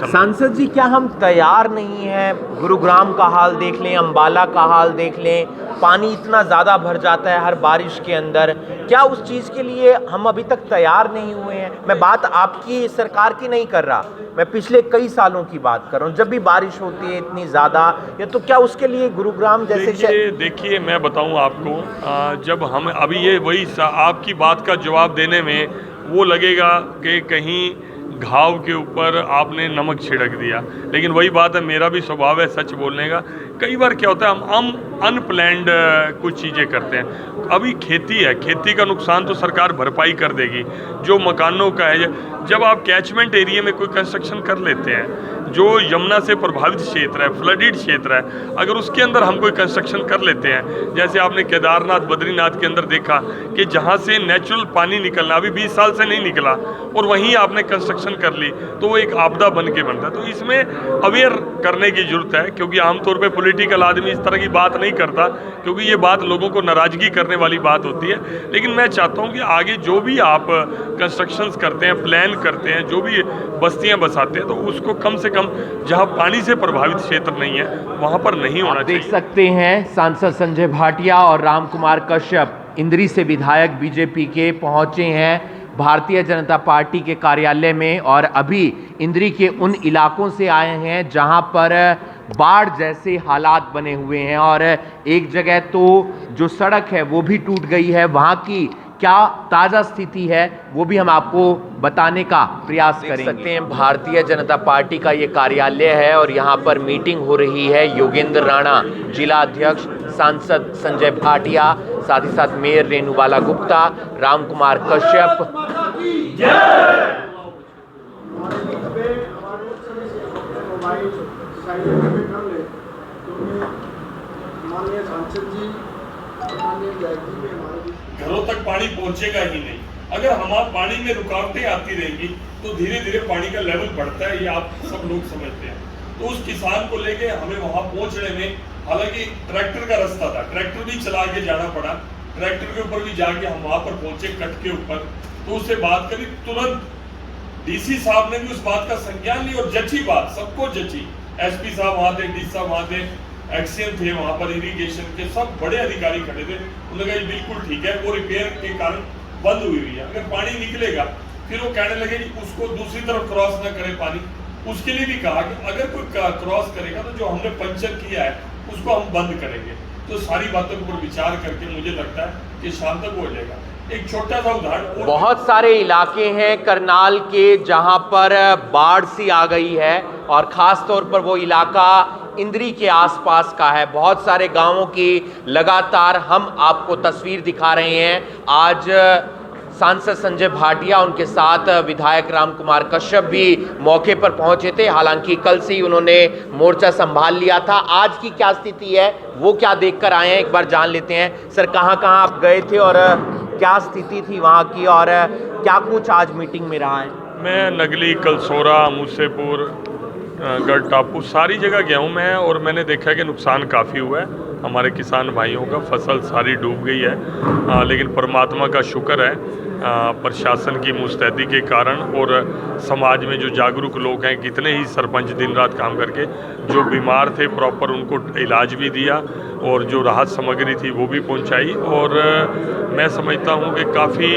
सांसद जी, क्या हम तैयार नहीं हैं? गुरुग्राम का हाल देख लें, अंबाला का हाल देख लें, पानी इतना ज़्यादा भर जाता है हर बारिश के अंदर। क्या उस चीज़ के लिए हम अभी तक तैयार नहीं हुए हैं? मैं बात आपकी सरकार की नहीं कर रहा, मैं पिछले कई सालों की बात कर रहा हूँ। जब भी बारिश होती है इतनी ज़्यादा, या तो क्या उसके लिए गुरुग्राम जैसे देखिए मैं बताऊं आपको, जब हम अभी ये वही आपकी बात का जवाब देने में वो लगेगा कि कहीं घाव के ऊपर आपने नमक छिड़क दिया, लेकिन वही बात है, मेरा भी स्वभाव है सच बोलने का। कई बार क्या होता है, हम अनप्लैंड कुछ चीज़ें करते हैं। अभी खेती है, खेती का नुकसान तो सरकार भरपाई कर देगी। जो मकानों का है, जब आप कैचमेंट एरिया में कोई कंस्ट्रक्शन कर लेते हैं, जो यमुना से प्रभावित क्षेत्र है, फ्लडेड क्षेत्र है, अगर उसके अंदर हम कोई कंस्ट्रक्शन कर लेते हैं, जैसे आपने केदारनाथ बद्रीनाथ के अंदर देखा कि जहाँ से नेचुरल पानी निकलना अभी 20 साल से नहीं निकला, और वहीं आपने कंस्ट्रक्शन कर ली, तो वो एक आपदा बन के बनता है। तो इसमें अवेयर करने की जरूरत है, क्योंकि आमतौर पे पॉलिटिकल आदमी इस तरह की बात नहीं करता, क्योंकि ये बात लोगों को नाराज़गी करने वाली बात होती है। लेकिन मैं चाहता हूँ कि आगे जो भी आप कंस्ट्रक्शंस करते हैं, प्लान करते हैं, जो भी बस्तियाँ बसाते हैं, तो उसको कम से कम जहाँ पानी से प्रभावित क्षेत्र नहीं है वहाँ पर नहीं होना चाहिए। देख सकते हैं सांसद संजय भाटिया और राम कुमार कश्यप इंद्री से विधायक बीजेपी के पहुंचे हैं भारतीय जनता पार्टी के कार्यालय में, और अभी इंद्री के उन इलाकों से आए हैं जहां पर बाढ़ जैसे हालात बने हुए हैं, और एक जगह तो जो सड़क है वो भी टूट गई है। वहां की क्या ताज़ा स्थिति है वो भी हम आपको बताने का प्रयास करेंगे। देख सकते हैं भारतीय जनता पार्टी का ये कार्यालय है, और यहाँ पर मीटिंग हो रही है। योगेंद्र राणा जिला अध्यक्ष, सांसद संजय भाटिया, साथ ही साथ मेयर रेणुबाला गुप्ता, राम कुमार कश्यप। घरों तक पानी पहुंचेगा ही नहीं। अगर हमारे पानी में रुकावटें आती रहेंगी तो धीरे धीरे पानी का लेवल बढ़ता है, ये आप सब लोग समझते हैं। तो उस किसान को लेके हमें वहां पहुंचने में, हालांकि ट्रैक्टर का रास्ता था, ट्रैक्टर भी चला के जाना पड़ा, ट्रैक्टर के ऊपर भी जाके हम वहां पर पहुंचे कट के ऊपर। तो उससे बात करी, तुरंत डीसी साहब ने भी उस बात का संज्ञान लिया और जची बात, सबको जची। एसपी साहब वहां थे, डीसी साहब वहां थे, एक्सीएम थे वहां पर, इरिगेशन के सब बड़े अधिकारी खड़े थे। उन्होंने कहा बिल्कुल ठीक है, वो रिपेयर के कारण बंद हुई है, अगर पानी निकलेगा। फिर वो कहने लगे उसको दूसरी तरफ क्रॉस ना करे पानी। उसके लिए भी कहा कि अगर कोई क्रॉस करेगा तो जो हमने पंचर किया है उसको हम बंद करेंगे। तो सारी बातों के ऊपर विचार करके मुझे लगता है कि शाम तक हो जाएगा। एक छोटा सा उदाहरण, बहुत सारे इलाके हैं करनाल के जहां पर बाढ़ सी आ गई है, और ख़ास तौर पर वो इलाका इंद्री के आसपास का है। बहुत सारे गांवों की लगातार हम आपको तस्वीर दिखा रहे हैं। आज सांसद संजय भाटिया, उनके साथ विधायक राम कुमार कश्यप भी मौके पर पहुंचे थे। हालांकि कल से ही उन्होंने मोर्चा संभाल लिया था। आज की क्या स्थिति है, वो क्या देखकर आए हैं, एक बार जान लेते हैं। सर, कहाँ कहाँ आप गए थे और क्या स्थिति थी वहाँ की, और क्या कुछ आज मीटिंग में रहा है? मैं नगली, कलसोरा, मूसेपुर, गढ़ टापू सारी जगह गया हूँ मैं, और मैंने देखा कि नुकसान काफ़ी हुआ है। हमारे किसान भाइयों का फसल सारी डूब गई है, लेकिन परमात्मा का शुक्र है प्रशासन की मुस्तैदी के कारण, और समाज में जो जागरूक लोग हैं, कितने ही सरपंच दिन रात काम करके जो बीमार थे प्रॉपर उनको इलाज भी दिया, और जो राहत सामग्री थी वो भी पहुंचाई। और मैं समझता हूं कि काफ़ी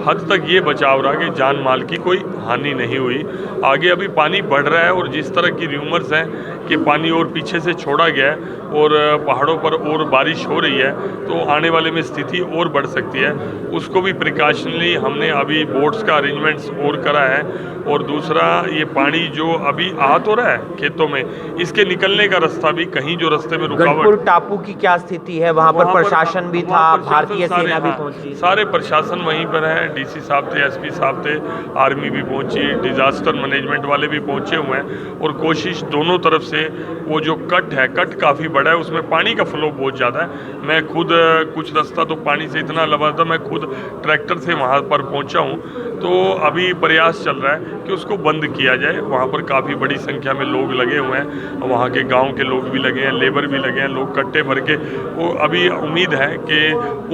हद तक ये बचाव रहा कि जान माल की कोई हानि नहीं हुई। आगे अभी पानी बढ़ रहा है, और जिस तरह की र्यूमर्स हैं कि पानी और पीछे से छोड़ा गया है और पहाड़ों पर और बारिश हो रही है, तो आने वाले में स्थिति और बढ़ सकती है। उसको भी प्रिकॉशनली हमने अभी बोट्स का अरेंजमेंट्स और करा है। और दूसरा, ये पानी जो अभी आ तो रहा है खेतों में, इसके निकलने का रास्ता भी कहीं जो रास्ते में रुकावट। गढ़पुर टापू की क्या स्थिति है? वहाँ पर प्रशासन भी था, भारतीय सेना भी पहुंची, सारे प्रशासन वहीं पर है, डीसी साहब थे, एसपी साहब थे, आर्मी भी पहुंची, डिजास्टर मैनेजमेंट वाले भी पहुंचे हुए हैं। और कोशिश दोनों तरफ से, वो जो कट है, कट काफ़ी बड़ा है, उसमें पानी का फ्लो बहुत ज़्यादा है। मैं खुद कुछ रास्ता तो पानी से इतना लबा था, मैं खुद ट्रैक्टर से वहाँ पर पहुँचा हूँ। तो अभी प्रयास चल रहा है कि उसको बंद किया जाए। वहाँ पर काफ़ी बड़ी संख्या में लोग लगे हुए हैं, वहाँ के गांव के लोग भी लगे हैं, लेबर भी लगे हैं, लोग कट्टे भर के। वो अभी उम्मीद है कि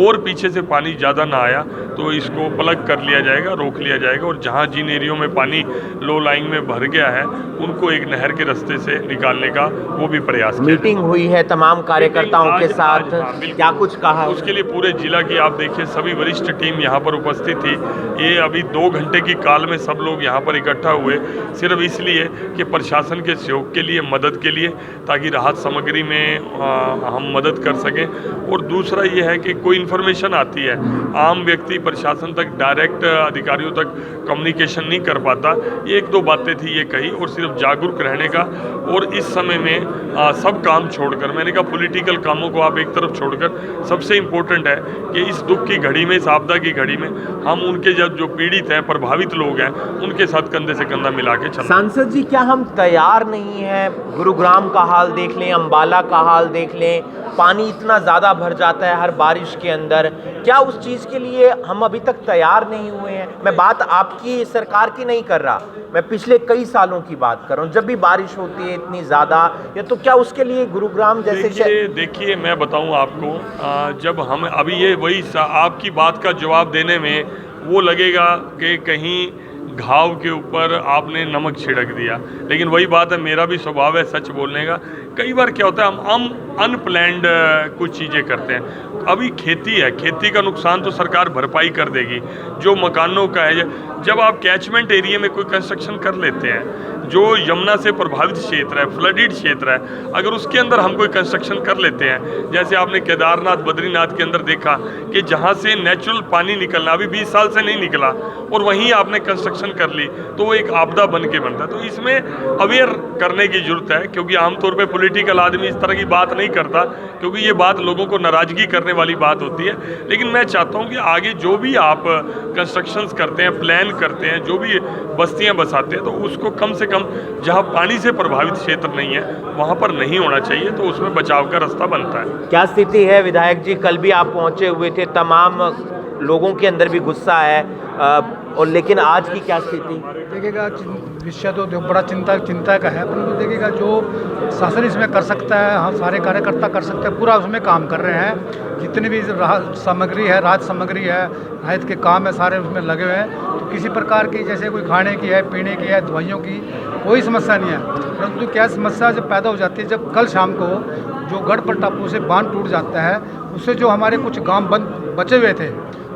और पीछे से पानी ज़्यादा ना आया तो इसको प्लग कर लिया जाएगा, रोक लिया जाएगा, और जहाँ जिन एरियो में पानी लो लाइन में भर गया है उनको एक नहर के रास्ते से निकालने का वो भी प्रयास किया। मीटिंग हुई है तमाम कार्यकर्ताओं के साथ, क्या कुछ कहा? उसके लिए पूरे जिला की आप देखिए सभी वरिष्ठ टीम यहाँ पर उपस्थित थी। ये अभी 2 घंटे की काल में सब लोग यहाँ पर इकट्ठा हुए सिर्फ इसलिए कि प्रशासन के सहयोग के लिए, मदद के लिए, ताकि राहत सामग्री में हम मदद कर सकें। और दूसरा ये है कि कोई इन्फॉर्मेशन आती है, आम व्यक्ति प्रशासन तक डायरेक्ट अधिकारियों तक कम्युनिकेशन नहीं कर पाता। ये 1-2 बातें थी ये कही, और सिर्फ जागरूक रहने का। और इस समय में सब काम छोड़कर, मैंने कहा पॉलिटिकल कामों को आप एक तरफ छोड़कर, सबसे इम्पोर्टेंट है कि इस दुख की घड़ी में, इस आपदा की घड़ी में हम उनके जो पीड़ित हैं, प्रभावित लोग हैं, उनके साथ कंधे से कंधा मिला के चलना। सांसद जी, क्या हम तैयार नहीं हैं? गुरुग्राम का हाल देख लें, अंबाला का हाल देख लें, पानी इतना ज़्यादा भर जाता है हर बारिश के अंदर। क्या उस चीज़ के लिए हम अभी तक तैयार नहीं हुए हैं? मैं बात आपकी सरकार की नहीं कर रहा, मैं पिछले कई सालों की बात कर रहा हूँ। जब भी बारिश होती है इतनी ज़्यादा, या तो क्या उसके लिए गुरुग्राम जैसे देखिए मैं बताऊँ आपको, जब हम अभी ये वही आपकी बात का जवाब देने में वो लगेगा कि कहीं घाव के ऊपर आपने नमक छिड़क दिया, लेकिन वही बात है, मेरा भी स्वभाव है सच बोलने का। कई बार क्या होता है, हम अनप्लैंड कुछ चीज़ें करते हैं। अभी खेती है, खेती का नुकसान तो सरकार भरपाई कर देगी, जो मकानों का है। जब आप कैचमेंट एरिया में कोई कंस्ट्रक्शन कर लेते हैं, जो यमुना से प्रभावित क्षेत्र है, फ्लडेड क्षेत्र है, अगर उसके अंदर हम कोई कंस्ट्रक्शन कर लेते हैं, जैसे आपने केदारनाथ, बद्रीनाथ के अंदर देखा कि जहाँ से नेचुरल पानी निकलना अभी 20 साल से नहीं निकला, और वहीं आपने कंस्ट्रक्शन कर ली, तो वो एक आपदा बन के बनता है। तो इसमें अवेयर करने की जरूरत है, क्योंकि आमतौर पर पॉलिटिकल आदमी इस तरह की बात नहीं करता, क्योंकि ये बात लोगों को नाराज़गी करने वाली बात होती है। लेकिन मैं चाहता हूँ कि आगे जो भी आप कंस्ट्रक्शंस करते हैं, प्लान करते हैं, जो भी बस्तियाँ बसाते हैं, तो उसको कम से कम जहाँ पानी से प्रभावित क्षेत्र नहीं है वहाँ पर नहीं होना चाहिए, तो उसमें बचाव का रास्ता बनता है। क्या स्थिति है विधायक जी? कल भी आप पहुँचे हुए थे, तमाम लोगों के अंदर भी गुस्सा है, और लेकिन आज की क्या स्थिति? देखिएगा, विषय तो बड़ा चिंता का है, परंतु देखिएगा जो शासन इसमें कर सकता है, हम सारे कार्यकर्ता कर सकते हैं, पूरा उसमें काम कर रहे हैं। जितनी भी राहत सामग्री है, राहत के काम है, सारे उसमें लगे हुए हैं। तो किसी प्रकार की, जैसे कोई खाने की है, पीने की है, दवाइयों की कोई समस्या नहीं है। परंतु क्या समस्या जब पैदा हो जाती है, जब कल शाम को जो गढ़पुर टापू से बांध टूट जाता है, उससे जो हमारे कुछ गाँव बचे हुए थे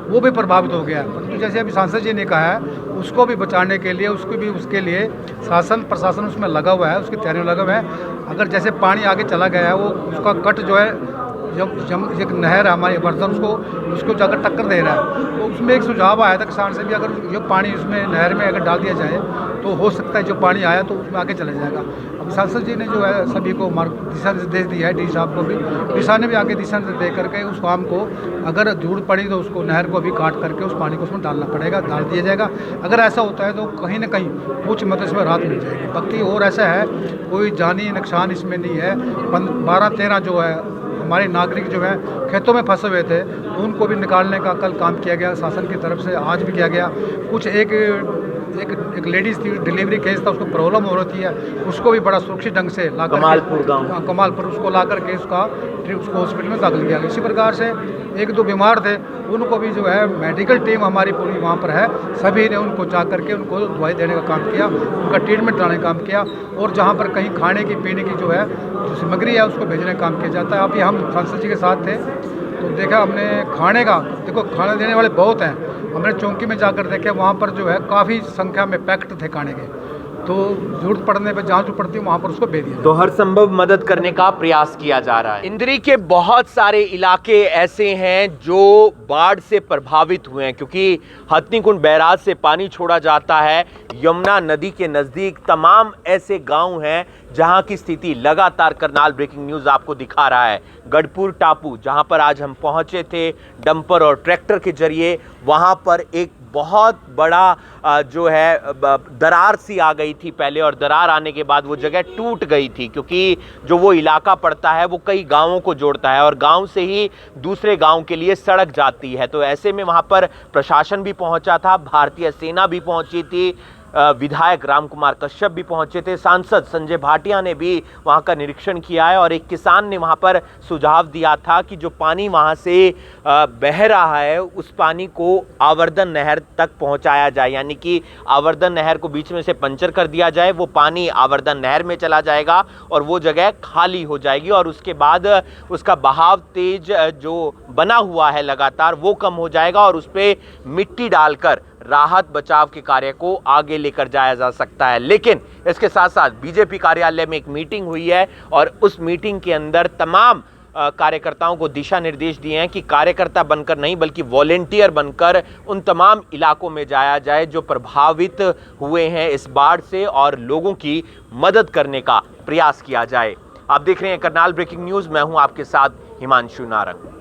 वो भी प्रभावित हो गया। परंतु जैसे अभी सांसद जी ने कहा है, उसको भी बचाने के लिए, उसके लिए शासन प्रशासन उसमें लगा हुआ है, उसकी तैयारी में लगा हुआ है। अगर जैसे पानी आगे चला गया है, वो उसका कट जो है, जब एक नहर है हमारी वर्धन, उसको जाकर टक्कर दे रहा है। तो उसमें एक सुझाव आया था किसान से भी, अगर जो पानी उसमें नहर में अगर डाल दिया जाए तो हो सकता है जो पानी आया तो उसमें आगे चला जाएगा। अब सांसद जी ने जो है सभी को दिशा निर्देश दिया है, डी साहब को भी, डी साहब ने भी आगे दिशा निर्देश दे करके उस काम को, अगर जरूरत पड़ी तो उसको नहर को भी काट करके उस पानी को उसमें डालना पड़ेगा, डाल दिया जाएगा। अगर ऐसा होता है तो कहीं ना कहीं कुछ मतलब इसमें राहत मिल जाएगी। बाकी और ऐसा है, कोई जानी नुकसान इसमें नहीं है। 12-13 जो है हमारे नागरिक जो है खेतों में फंसे हुए थे, तो उनको भी निकालने का कल काम किया गया शासन की तरफ से, आज भी किया गया। कुछ एक लेडीज़ थी, डिलीवरी केस था, उसको प्रॉब्लम हो रही है, उसको भी बड़ा सुरक्षित ढंग से ला कमालपुर उसको ला करके उसको हॉस्पिटल में दाखिल किया गया। इसी प्रकार से 1-2 बीमार थे, उनको भी जो है मेडिकल टीम हमारी पूरी वहाँ पर है, सभी ने उनको जा करके उनको दवाई देने का काम किया, उनका ट्रीटमेंट कराने का काम किया। और जहाँ पर कहीं खाने की पीने की जो है जो सामग्री है उसको भेजने का काम किया जाता है। अभी हम सांसद जी के साथ थे तो देखा हमने खाने का, देखो खाना देने वाले बहुत हैं, हमने चौकी में जाकर देखे, वहाँ पर जो है काफ़ी संख्या में पैक्ट थे खाने के, तो जरूरत पड़ने पर जहाँ जो पड़ती है वहाँ पर उसको भेज दिया। तो हर संभव मदद करने का प्रयास किया जा रहा है। इंद्री के बहुत सारे इलाके ऐसे हैं जो बाढ़ से प्रभावित हुए हैं, क्योंकि हथनीकुंड बैराज से पानी छोड़ा जाता है। यमुना नदी के नज़दीक तमाम ऐसे गांव हैं जहां की स्थिति लगातार करनाल ब्रेकिंग न्यूज़ आपको दिखा रहा है। गढ़पुर टापू जहां पर आज हम पहुंचे थे, डंपर और ट्रैक्टर के जरिए, वहां पर एक बहुत बड़ा जो है दरार सी आ गई थी पहले, और दरार आने के बाद वो जगह टूट गई थी, क्योंकि जो वो इलाका पड़ता है वो कई गांवों को जोड़ता है और गांव से ही दूसरे गांव के लिए सड़क जाती है। तो ऐसे में वहां पर प्रशासन भी पहुंचा था, भारतीय सेना भी पहुंची थी, विधायक रामकुमार कश्यप भी पहुंचे थे, सांसद संजय भाटिया ने भी वहां का निरीक्षण किया है और एक किसान ने वहां पर सुझाव दिया था कि जो पानी वहां से बह रहा है उस पानी को आवर्धन नहर तक पहुंचाया जाए, यानी कि आवर्धन नहर को बीच में से पंचर कर दिया जाए, वो पानी आवर्धन नहर में चला जाएगा और वो जगह खाली हो जाएगी और उसके बाद उसका बहाव तेज जो बना हुआ है लगातार वो कम हो जाएगा और उस पर मिट्टी डालकर राहत बचाव के कार्य को आगे लेकर जाया जा सकता है। लेकिन इसके साथ साथ बीजेपी कार्यालय में एक मीटिंग हुई है और उस मीटिंग के अंदर तमाम कार्यकर्ताओं को दिशा निर्देश दिए हैं कि कार्यकर्ता बनकर नहीं बल्कि वॉलेंटियर बनकर उन तमाम इलाकों में जाया जाए जो प्रभावित हुए हैं इस बाढ़ से और लोगों की मदद करने का प्रयास किया जाए। आप देख रहे हैं करनाल ब्रेकिंग न्यूज, मैं हूं आपके साथ हिमांशु नारंग।